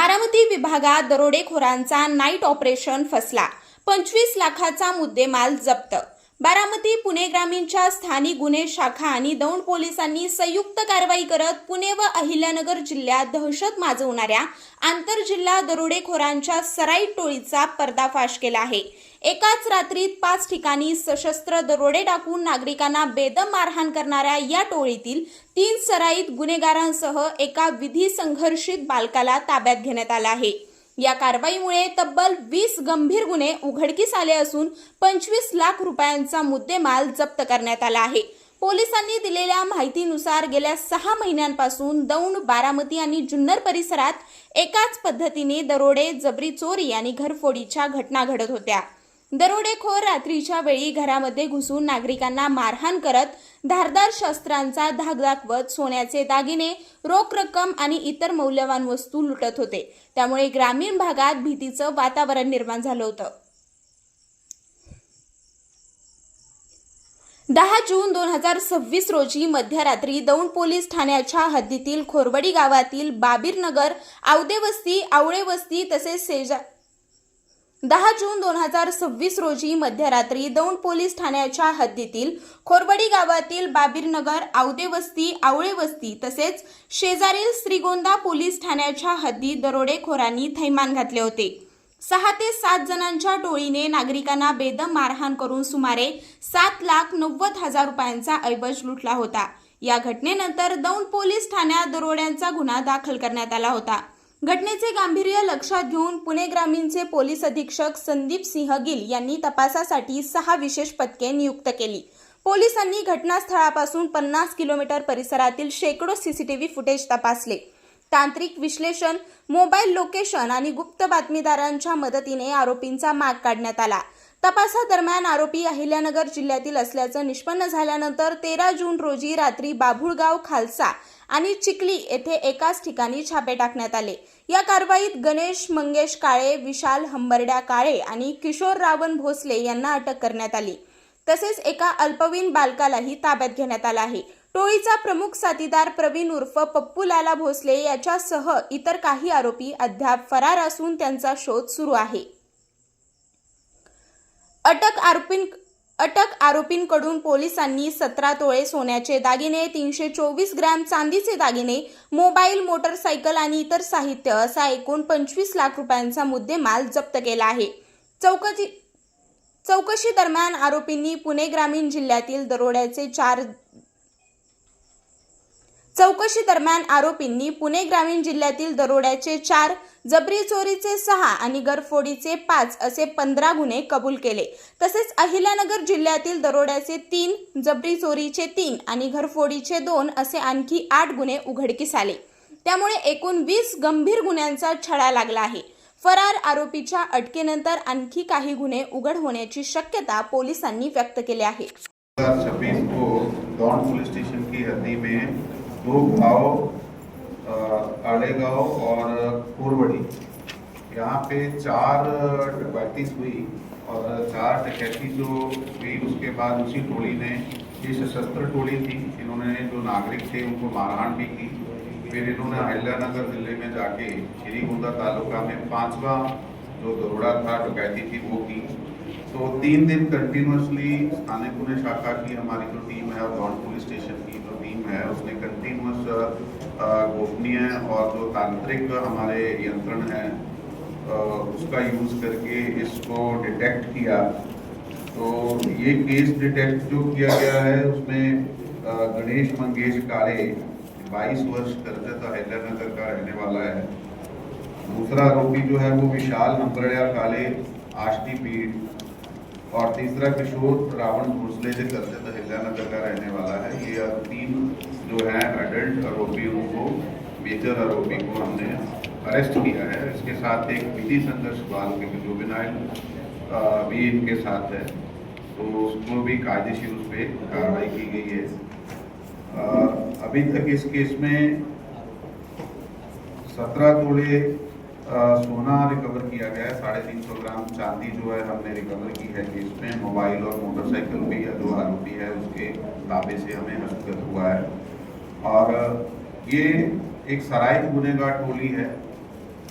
बारामती विभागात दरोडेखोरांचा night operation फसला. 25 लाखाचा मुद्देमाल जप्त. बारामती पुणे ग्रामीणच्या स्थानिक गुन्हे शाखा आणि दौंड पोलिसांनी संयुक्त कारवाई करत पुणे व अहिल्यानगर जिल्ह्यात दहशत माजवणाऱ्या आंतरजिल्हा दरोडेखोरांच्या सराईत टोळीचा पर्दाफाश केला आहे. एकाच रात्रीत 5 ठिकाणी सशस्त्र दरोडे टाकून नागरिकांना बेदम मारहाण करणाऱ्या या टोळीतील 3 सराईत गुन्हेगारांसह एका विधी संघर्षित बालकाला ताब्यात घेण्यात आला आहे. या कारवाईमुळे तब्बल 20 गंभीर गुन्हे उघडकीस आले असून 25 लाख रुपयांचा मुद्देमाल जप्त करण्यात आला आहे. पोलिसांनी दिलेल्या माहितीनुसार गेल्या 6 महिन्यांपासून दौंड, बारामती आणि जुन्नर परिसरात एकाच पद्धतीने दरोडे, जबरी चोरी आणि घरफोडीच्या घटना घडत होत्या. दरोडेखोर रात्रीच्या वेळी घरामध्ये घुसून नागरिकांना मारहाण करत धारदार शस्त्रांचा धाक दाखवत सोन्याचे दागिने, रोख रक्कम आणि इतर मौल्यवान वस्तू लुटत होते. त्यामुळे ग्रामीण भागात भीतीचं वातावरण निर्माण झालं होतं. 10 जून 2026 रोजी मध्यरात्री दौंड पोलीस ठाण्याच्या हद्दीतील खोरवडी गावातील बाबीरनगर, आवदेवस्ती, आवळेवस्ती तसेच 10 जून 2026 रोजी मध्यरात्री दौंड पोलीस ठाण्याच्या हद्दीतील खोरवडी गावातील बाबीरनगर, आवदेवस्ती, आवळेवस्ती तसेच शेजारील श्रीगोंदा पोलीस ठाण्याच्या हद्दीत दरोडेखोरांनी थैमान घातले होते. 6 ते 7 जणांच्या टोळीने नागरिकांना बेदम मारहाण करून सुमारे 7,90,000 रुपयांचा ऐवज लुटला होता. या घटनेनंतर दौंड पोलीस ठाण्यात दरोड्यांचा गुन्हा दाखल करण्यात आला होता. घटनेचे गांभीर्य लक्षात घेऊन पुणे ग्रामीणचे पोलीस अधीक्षक संदीप सिंह गिल यांनी तपासासाठी 6 विशेष पथके नियुक्त केली. पोलिसांनी घटनास्थळापासून 50 किलोमीटर परिसरातील शेकडो सीसीटीव्ही फुटेज तपासले. तांत्रिक विश्लेषण, मोबाईल लोकेशन आणि गुप्त बातमीदारांच्या मदतीने आरोपींचा माग काढण्यात आला. तपासादरम्यान आरोपी अहिल्यानगर जिल्ह्यातील असल्याचं निष्पन्न झाल्यानंतर 13 जून रोजी रात्री बाभुळगाव, खालसा आणि चिखली येथे एकाच ठिकाणी छापे टाकण्यात आले. या कारवाईत गणेश मंगेश काळे, विशाल हंबर्ड्या काळे आणि किशोर रावण भोसले यांना अटक करण्यात आली. तसेच एका अल्पवयीन बालकालाही ताब्यात घेण्यात आला आहे. टोळीचा प्रमुख साथीदार प्रवीण उर्फ पप्पू लाला भोसले याच्यासह इतर काही आरोपी अद्याप फरार असून त्यांचा शोध सुरू आहे. अटक आरोपींकडून पोलिसांनी 17 तोळे सोन्याचे दागिने, 324 ग्रॅम चांदीचे दागिने, मोबाईल, मोटरसायकल आणि इतर साहित्य असा एकूण 25 लाख रुपयांचा मुद्देमाल जप्त केला आहे. चौकशी दरम्यान आरोपींनी पुणे ग्रामीण जिल्ह्यातील दरोड्याचे 4, जबरी चोरीचे 6 आणि घरफोडीचे 5 असे 15 गुन्हे कबूल केले. तसेच अहिल्यानगर जिल्ह्यातील दरोड्याचे 3, जबरी चोरीचे 3 आणि घरफोडीचे 2 असे आणखी 8 गुन्हे उघडकीस आले. त्यामुळे एकूण 20 गंभीर गुन्ह्यांचा छडा लागला आहे. फरार आरोपीच्या अटकेनंतर आणखी काही गुन्हे उघड होण्याची शक्यता पोलिसांनी व्यक्त केली आहे. 2026 को दौंड पुलिस स्टेशन की हद्दी में 2 गाँव, आड़ेगांव और खोरवड़ी, यहाँ पे 4 डकैती हुई और 4 डकैती जो हुई उसके बाद उसी टोली ने, ये सशस्त्र टोली थी, इन्होंने जो नागरिक थे उनको मारहाण भी की. फिर इन्होंने अहिल्यानगर जिले में जाके श्रीगोंदा तालुका में 5वां जो दरोड़ा था, डकैती थी, वो की. तो 3 दिन कंटिन्यूसली स्थानीय गुन्हे शाखा की हमारी जो टीम है और दौंड पुलिस स्टेशन की जो टीम है उसने कंटिन्यूस गोपनीय और जो तांत्रिक हमारे यंत्रण है उसका यूज़ करके इसको डिटेक्ट किया. तो ये केस डिटेक्ट जो किया गया है उसमें गणेश मंगेश काळे 22 वर्ष कर्जत अहिल्यानगर का रहने वाला है. दूसरा आरोपी जो है वो विशाल हंबर्ड्या काळे, आष्टी बीड, और तीसरा किशोर रावण भोसले से कर्जत अहिल्यानगर का रहने वाला है. ये 3 जो है अडल्ट आरोपी, उनको मेजर आरोपी को हमने अरेस्ट किया है. इसके साथ एक विधि संघर्ष बाल के जुवेनाइल भी इनके साथ है, तो उसको भी कायदेशीर उस पर कार्रवाई की गई है. अभी तक इस केस में 17 तोले सोना रिकवर किया गया है. 350 ग्राम चांदी जो है हमने रिकवर की है. इसमें मोबाइल और मोटरसाइकिल भी जो आरोपी है उसके ताबे से हमें हस्तगत हुआ है. और ये एक सराइत गुनेगार टोली है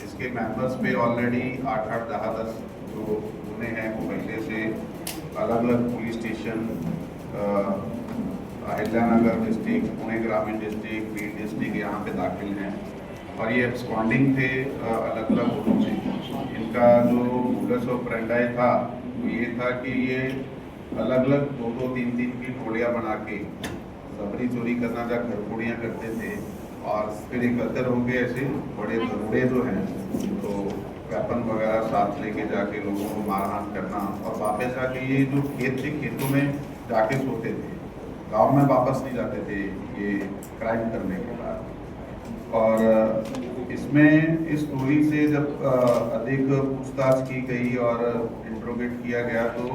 इसके मेंबर्स पे ऑलरेडी 8-8, 10-10 जो गुने हैं वो पहले से अलग अलग police station, Ahilyanagar district, Pune ग्रामीण डिस्ट्रिक्ट, बीड डिस्ट्रिक्ट यहाँ पे दाखिल हैं और ये एक्सपॉन्डिंग थे अलग अलग गुनों में। इनका जो मूलस ऑपरेंडाई था वो ये था कि ये अलग अलग 2-2, 3-3 की टोलियाँ बना के जबरी चोरी करना या घरफोड़ियाँ करते थे और फिर एकत्र होकर ऐसे बड़े दरोड़े जो हैं तो वेपन वगैरह साथ लेके जाके लोगों को मारहान करना और वापस जाके ये जो खेत थे खेतों में जाके सोते थे, गांव में वापस नहीं जाते थे ये क्राइम करने के बाद। और इसमें इस टोली से जब अधिक पूछताछ की गई और इंट्रोगेट किया गया तो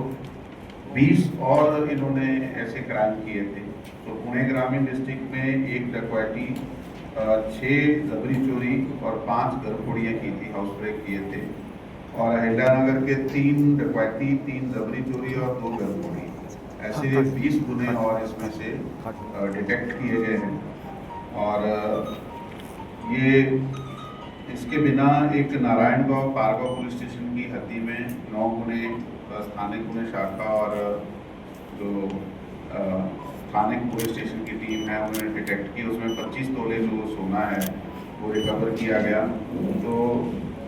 20 और इन्होंने ऐसे क्राइम किए थे। तो पुणे ग्रामीण डिस्ट्रिक्ट में 1 डकैती, 6 जबरी चोरी और 5 घरफोड़ियाँ की थी, हाउस ब्रेक किए थे। और अहिल्यानगर के 3 डकैती, 3 जबरी चोरी और 2 घरफोड़ी, ऐसे 20 गुने और इसमें से डिटेक्ट किए गए हैं। और ये इसके बिना एक नारायणगांव पारगांव पुलिस स्टेशन की हद्दी में 9 गुने स्थानिक पुणे शाखा और जो स्थानिक पुलिस स्टेशन की टीम है उन्होंने डिटेक्ट की, उसमें 25 तोले जो सोना है वो रिकवर किया गया। तो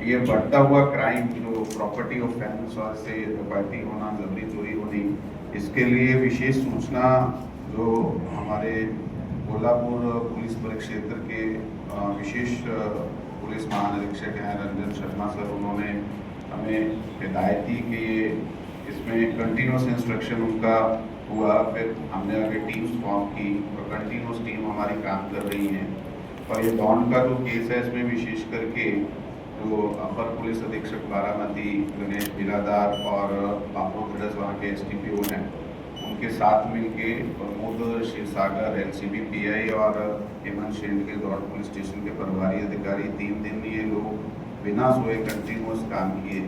ये बढ़ता हुआ क्राइम जो प्रॉपर्टी ऑफेंस और से डकैती होना, जबरी चोरी होनी, इसके लिए विशेष सूचना जो हमारे कोल्हापुर पुलिस परिक्षेत्र के विशेष पुलिस महानिरीक्षक हैं रंजन शर्मा सर, उन्होंने हमें हिदायत दी कि ये इसमें कंटिन्यूस इंस्ट्रक्शन उनका हुआ। फिर हमने आगे टीम्स फॉर्म की और कंटिन्यूस टीम हमारी काम कर रही है। और ये बॉन्ड का जो केस है इसमें विशेष करके जो अपर पुलिस अधीक्षक बारामती गणेश बिरादार और बापू खड़स वहाँ के STPO हैं, उनके साथ मिलके प्रमोद क्षीरसागर LCB PI और हेमंत शेंड के दौड़ पुलिस स्टेशन के प्रभारी अधिकारी 3 दिन ये लोग बिना सोए कंटिन्यूस काम किए।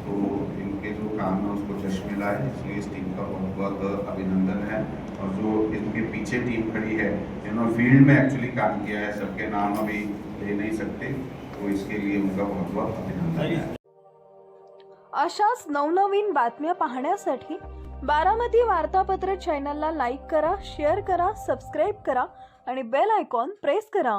तो इनके जो काम है उसको जश मिला है, इसलिए इस टीम का बहुत बहुत अभिनंदन है। और जो इनके पीछे टीम खड़ी है इन्होंने फील्ड में एक्चुअली काम किया है, सबके नाम अभी ले नहीं सकते, तो इसके लिए उनका बहुत बहुत अभिनंदन है। अशाच नवनवीन बातम्या पाहण्यासाठी बारामती वार्तापत्र चॅनलला लाईक करा, शेअर करा, सबस्क्राईब करा आणि बेल आयकॉन प्रेस करा।